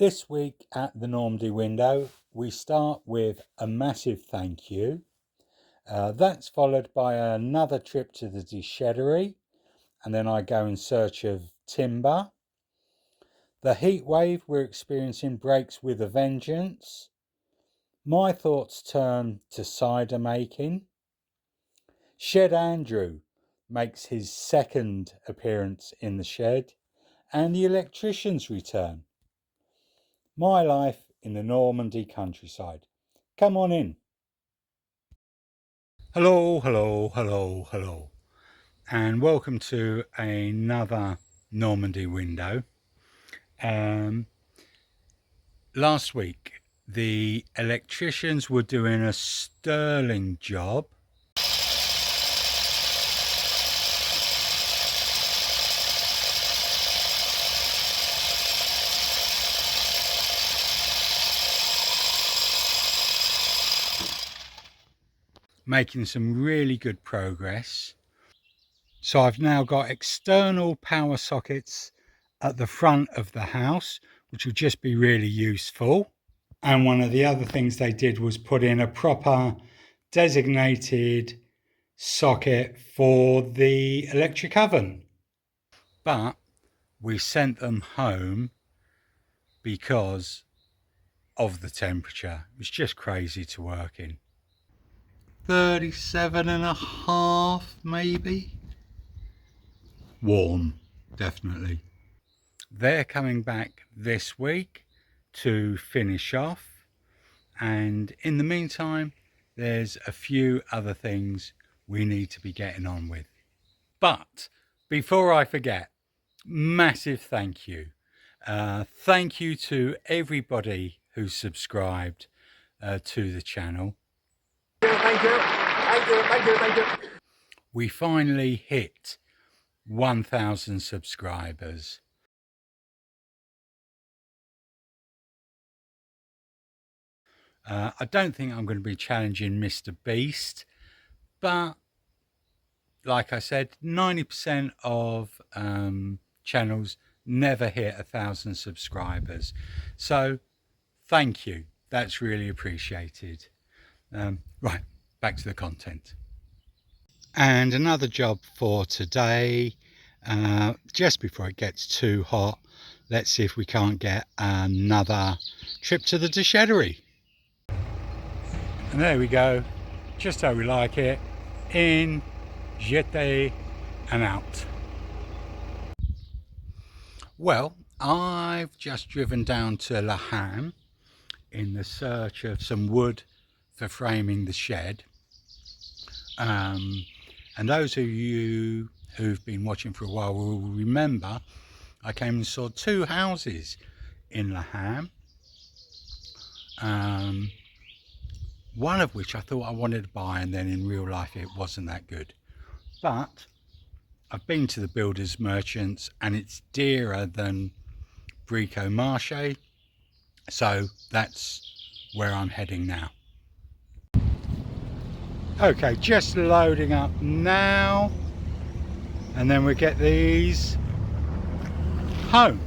This week at the Normandy window, we start with a massive thank you. That's followed by another trip to the déchetterie, and then I go in search of timber. The heat wave we're experiencing breaks with a vengeance. My thoughts turn to cider making. Shed Andrew makes his second appearance in the shed, and the Electricians return. My life in the Normandy countryside. Come on in. Hello, and welcome to another Normandy window. Last week, the Electricians were doing a sterling job. Making some really good progress. So I've now got external power sockets at the front of the house, which will just be really useful. And one of the other things they did was put in a proper designated socket for the electric oven. But we sent them home because of the temperature. It was just crazy to work in. 37.5 maybe. Warm, definitely. They're coming back this week to finish off, and in the meantime there's a few other things we need to be getting on with. But before I forget, massive thank you. Thank you to everybody who subscribed to the channel. Thank you. We finally hit 1,000 subscribers. I don't think I'm going to be challenging Mr. Beast, but like I said, 90% of channels never hit 1,000 subscribers. So thank you. That's really appreciated. Right, back to the content. And another job for today, just before it gets too hot, let's see if we can't get another trip to the déchetterie. And there we go, just how we like it, in, jeté, and out. Well, I've just driven down to La Ham in the search of some wood for framing the shed. And those of you who've been watching for a while will remember I came and saw two houses in La Ham. One of which I thought I wanted to buy, and then in real life it wasn't that good. But I've been to the builders merchants and it's dearer than Brico Marché, so that's where I'm heading now. Okay, just loading up now, and then we get these home.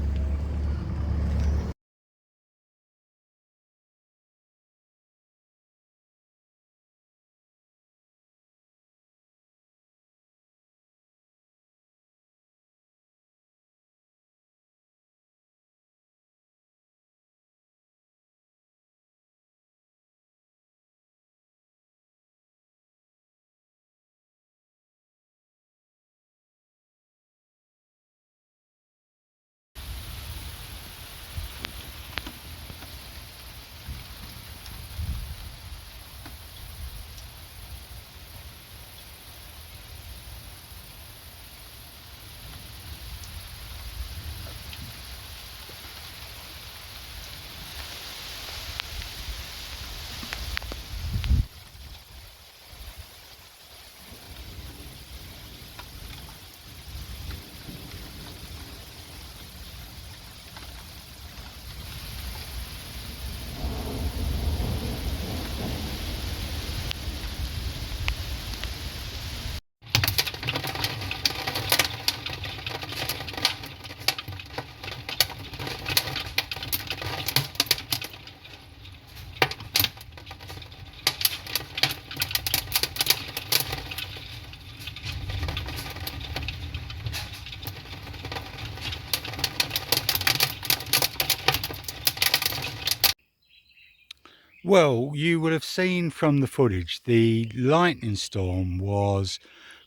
Well, you will have seen from the footage the lightning storm was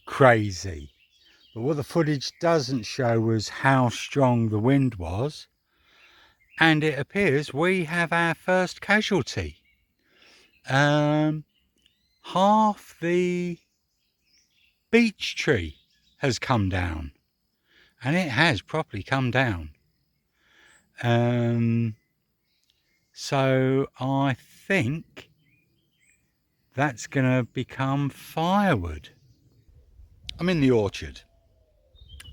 crazy, but what the footage doesn't show was how strong the wind was, and it appears we have our first casualty. Half the beech tree has come down, and it has properly come down. So I think that's going to become firewood. I'm in the orchard,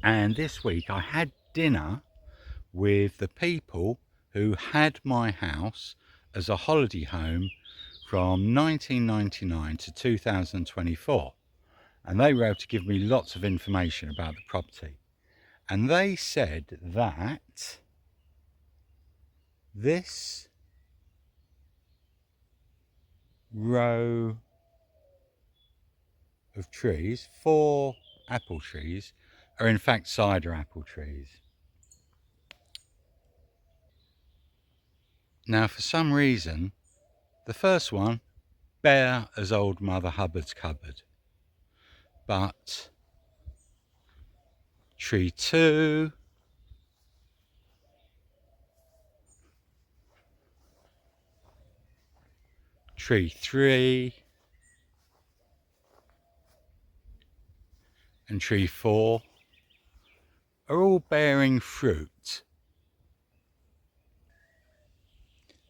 and this week I had dinner with the people who had my house as a holiday home from 1999 to 2024, and they were able to give me lots of information about the property. And they said that this row of trees, 4 apple trees, are in fact cider apple trees. Now, for some reason, the first one, bare as old Mother Hubbard's cupboard. But tree 2, tree 3, and tree 4 are all bearing fruit.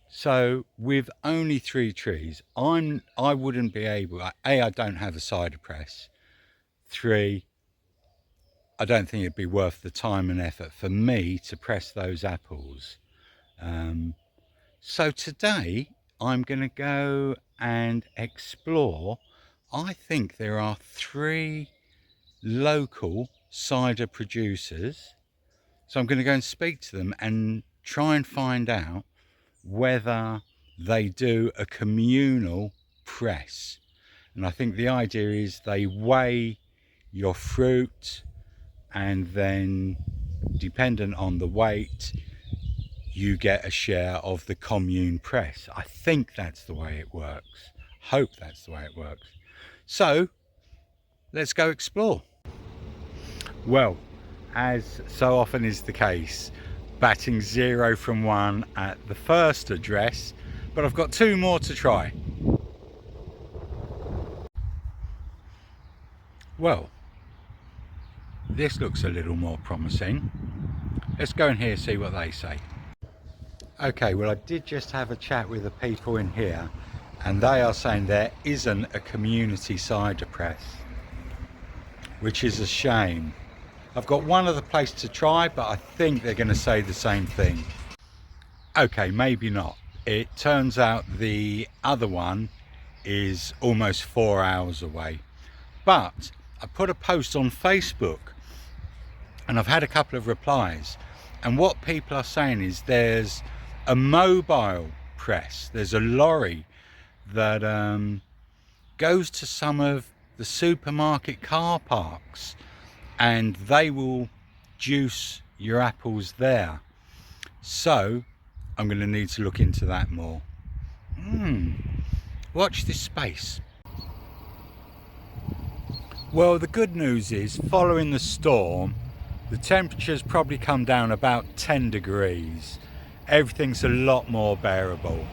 So with only 3 trees, I wouldn't be able, I don't have a cider press. 3, I don't think it'd be worth the time and effort for me to press those apples. So today I'm going to go and explore. I think there are 3 local cider producers. So I'm going to go and speak to them and try and find out whether they do a communal press. And I think the idea is they weigh your fruit, and then dependent on the weight you get a share of the commune press. I think that's the way it works. Hope that's the way it works. So let's go explore. Well, as so often is the case, batting 0 from 1 at the first address, but I've got 2 more to try. Well, this looks a little more promising. Let's go in here and see what they say. Okay, well, I did just have a chat with the people in here, and they are saying there isn't a community cider press, which is a shame. I've got one other place to try, but I think they're going to say the same thing. Okay, maybe not. It turns out the other one is almost 4 hours away. But I put a post on Facebook and I've had a couple of replies. And what people are saying is there's a mobile press. There's a lorry that goes to some of the supermarket car parks, and they will juice your apples there. So I'm going to need to look into that more. Watch this space. Well, the good news is, following the storm, the temperature's probably come down about 10 degrees. Everything's a lot more bearable.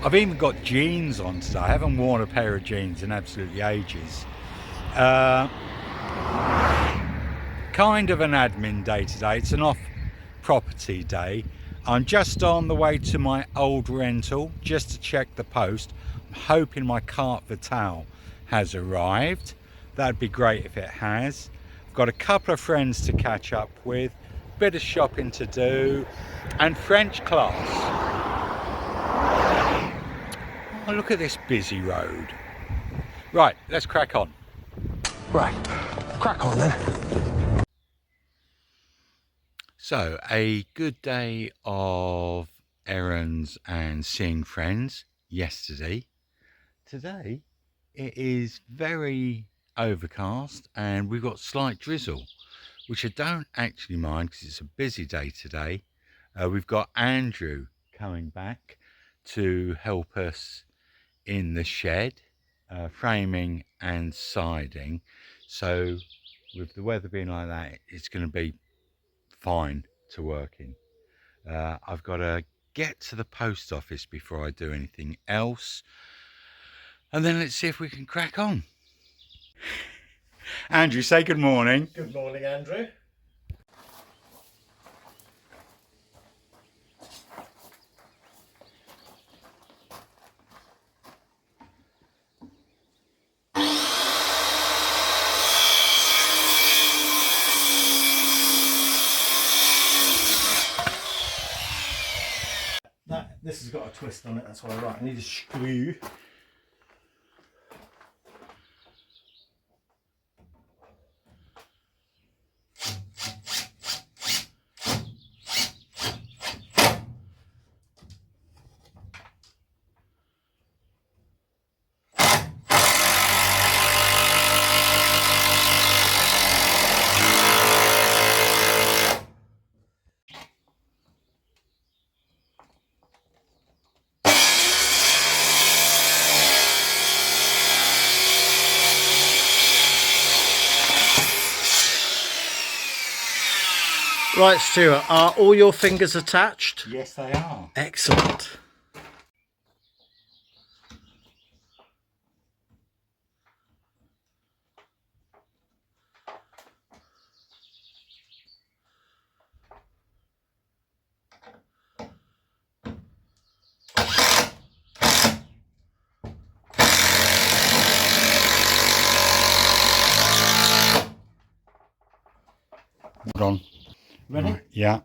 I've even got jeans on today. I haven't worn a pair of jeans in absolutely ages. Kind of an admin day today. It's an off property day. I'm just on the way to my old rental just to check the post. I'm hoping my carte vitale has arrived. That'd be great if it has. I've got a couple of friends to catch up with, bit of shopping to do, and French class. Oh, look at this busy road. Right, let's crack on. Right, crack on then. So, a good day of errands and seeing friends yesterday. Today, it is very overcast and we've got slight drizzle, which I don't actually mind because it's a busy day today. We've got Andrew coming back to help us in the shed, framing and siding. So with the weather being like that, it's going to be fine to work in. I've got to get to the post office before I do anything else, and then let's see if we can crack on. Andrew, say good morning. Good morning, Andrew. This has got a twist on it, that's why I need a screw. Right, Stuart, are all your fingers attached? Yes, they are. Excellent. Hold on. Ready? Right, yeah.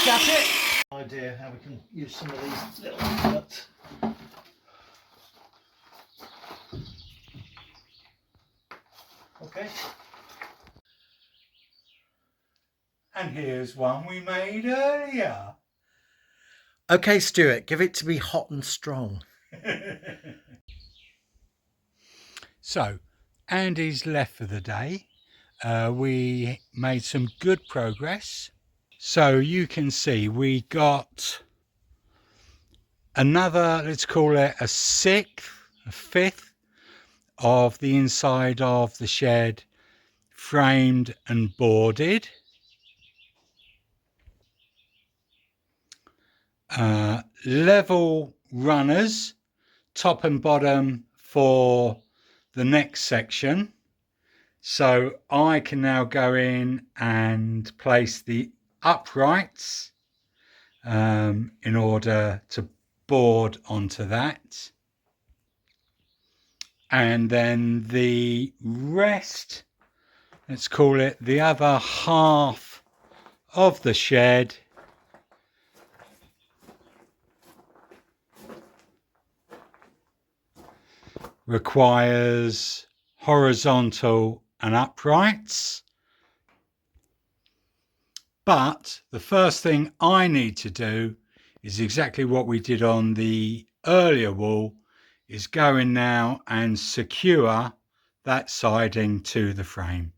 Got it? Idea how we can use some of these little nuts. Okay. And here's one we made earlier. Okay, Stuart, give it to me hot and strong. So, Andy's left for the day. We made some good progress. So you can see we got another, let's call it a fifth of the inside of the shed framed and boarded. Level runners, top and bottom for the next section. So I can now go in and place the uprights in order to board onto that. And then the rest, let's call it the other half of the shed, requires horizontal and uprights. But the first thing I need to do is exactly what we did on the earlier wall, is go in now and secure that siding to the frame.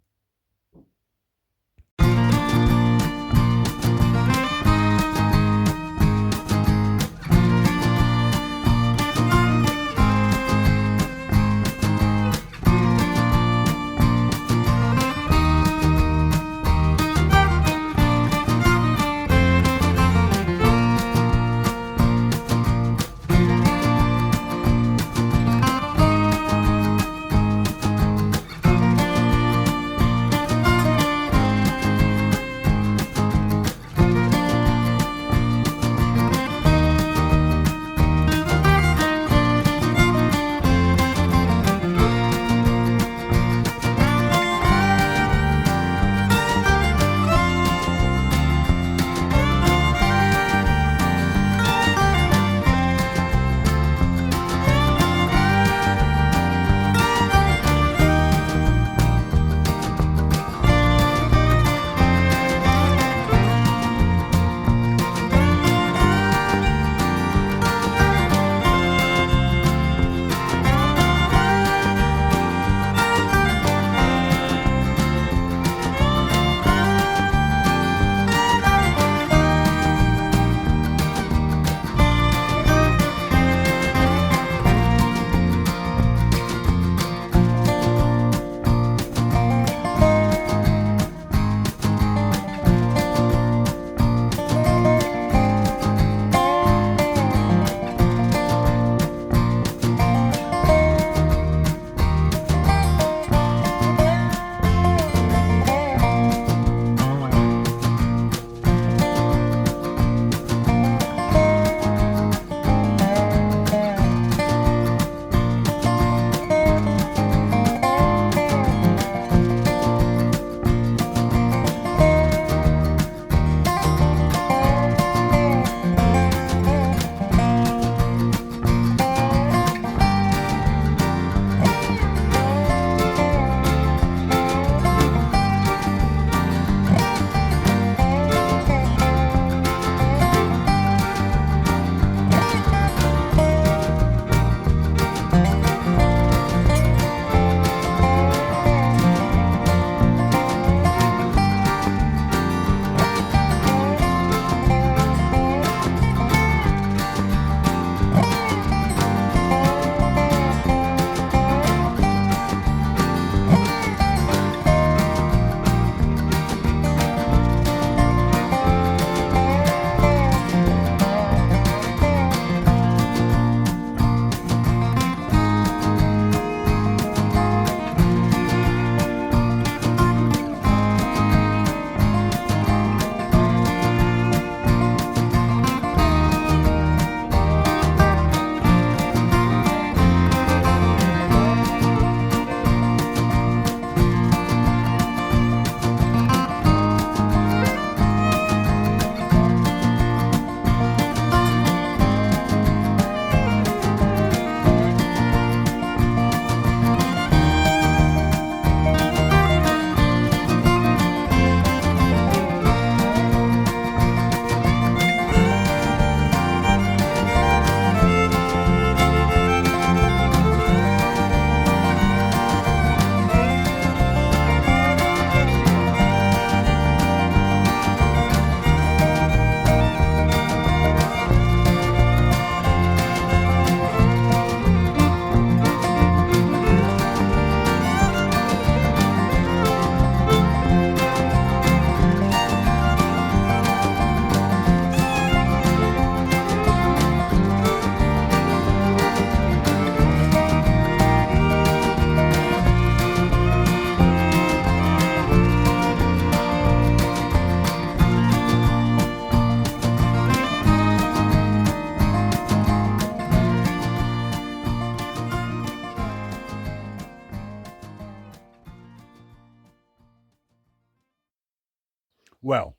Well,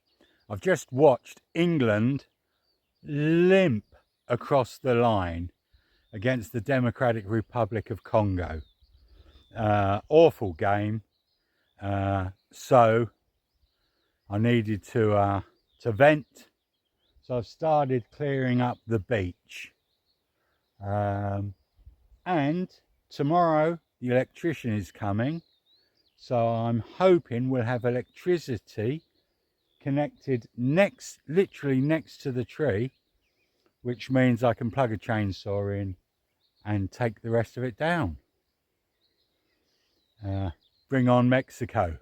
I've just watched England limp across the line against the Democratic Republic of Congo. Awful game. So I needed to vent. So I've started clearing up the beach. And tomorrow the electrician is coming. So I'm hoping we'll have electricity connected literally next to the tree, which means I can plug a chainsaw in and take the rest of it down. Bring on Mexico.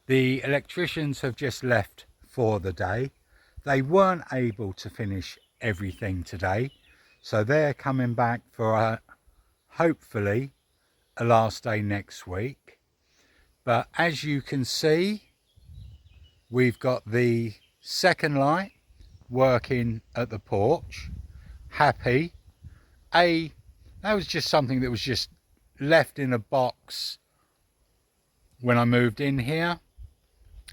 The electricians have just left for the day. They weren't able to finish everything today, so they're coming back for hopefully a last day next week. But as you can see, we've got the second light working at the porch. Happy. That was just something that was just left in a box when I moved in here.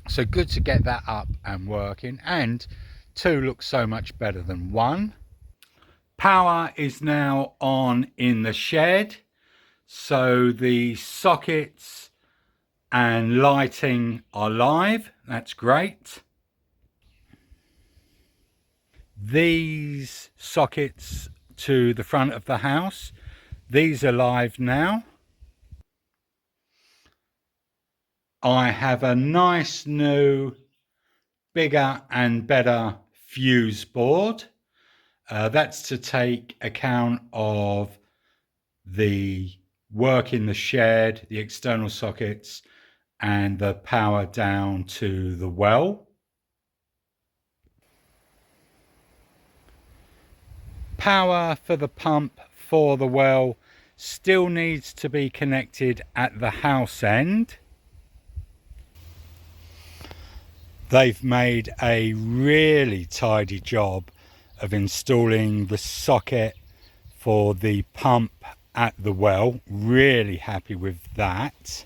So good to get that up and working, and 2 looks so much better than 1. Power is now on in the shed, so the sockets and lighting are live. That's great. These sockets to the front of the house, these are live now. I have a nice new bigger and better fuse board. That's to take account of the work in the shed, the external sockets, and the power down to the well. Power for the pump for the well still needs to be connected at the house end. They've made a really tidy job of installing the socket for the pump at the well. Really happy with that.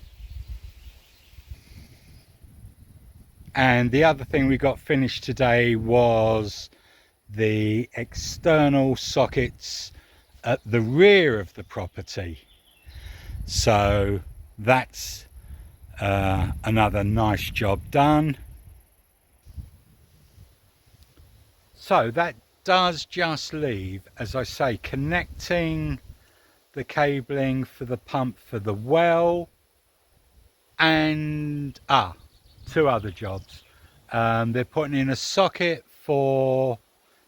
And the other thing we got finished today was the external sockets at the rear of the property. So that's another nice job done. So that does just leave, as I say, connecting the cabling for the pump for the well, and two other jobs. They're putting in a socket for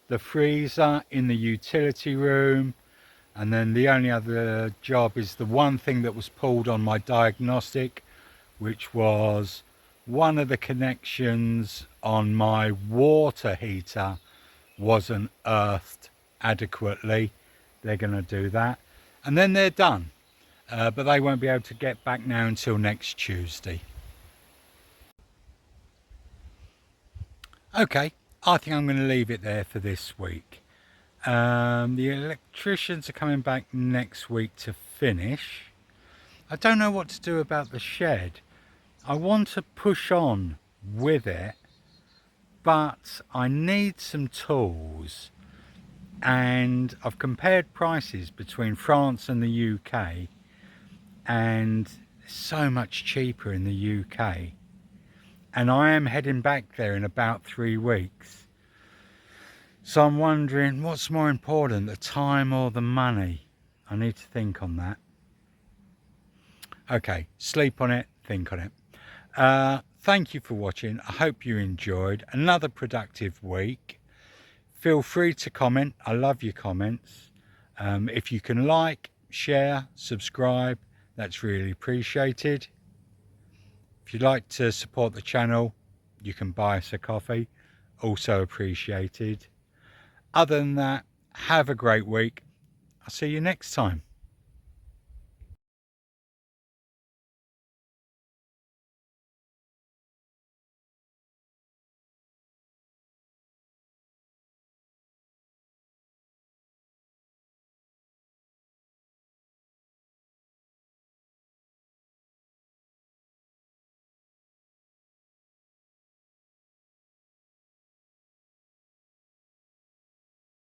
the freezer in the utility room, and then the only other job is the one thing that was pulled on my diagnostic, which was one of the connections on my water heater wasn't earthed adequately. They're going to do that, and then they're done, but they won't be able to get back now until next Tuesday. Okay, I think I'm going to leave it there for this week. The electricians are coming back next week to finish. I don't know what to do about the shed. I want to push on with it, but I need some tools, and I've compared prices between France and the UK, and it's so much cheaper in the UK, and I am heading back there in about 3 weeks. So I'm wondering, what's more important, the time or the money? I need to think on that. Okay, sleep on it, think on it. Thank you for watching. I hope you enjoyed another productive week. Feel free to comment. I love your comments. If you can like, share, subscribe, that's really appreciated. If you'd like to support the channel, you can buy us a coffee, also appreciated. Other than that, have a great week. I'll see you next time.